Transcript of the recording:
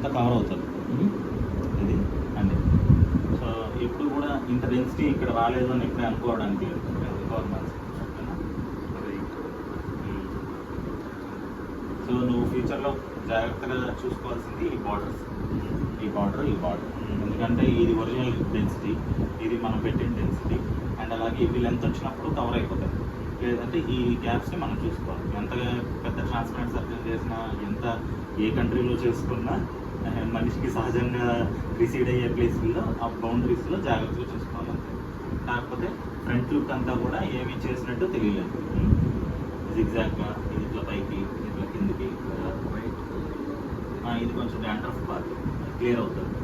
అంతా కవర్ అవుతుంది ఇది అండి. సో ఎప్పుడు కూడా ఇంత డెన్సిటీ ఇక్కడ రాలేదు అని ఎప్పుడే అనుకోవడానికి లేదు. సో నువ్వు ఫ్యూచర్లో జాగ్రత్తగా చూసుకోవాల్సింది ఈ బార్డర్స్, ఈ బార్డర్. ఎందుకంటే ఇది ఒరిజినల్ డెన్సిటీ, ఇది మనం పెట్టిన డెన్సిటీ, అండ్ అలాగే ఇవి లెంత్ వచ్చినప్పుడు కవర్ అయిపోతాయి. లేదంటే ఈ గ్యాప్స్ని మనం చూసుకోవాలి. ఎంత పెద్ద ట్రాన్స్పరెంట్ సర్జరీ చేసినా, ఎంత ఏ కంట్రీలో చేసుకున్నా మనిషికి సహజంగా రిసీడ్ అయ్యే ప్లేస్లో ఆ బౌండరీస్లో జాగ్రత్తగా చూసుకోవాలి అంతే. కాకపోతే ఫ్రంట్ లుక్ అంతా కూడా ఏమీ చేసినట్టు తెలియలేదు. జిగ్జాగ్గా ఇది ఇట్లా పైకి, ఇట్లా కిందికి, ఇది కొంచెం డాండ్రఫ్ బాగా క్లియర్ అవుతుంది.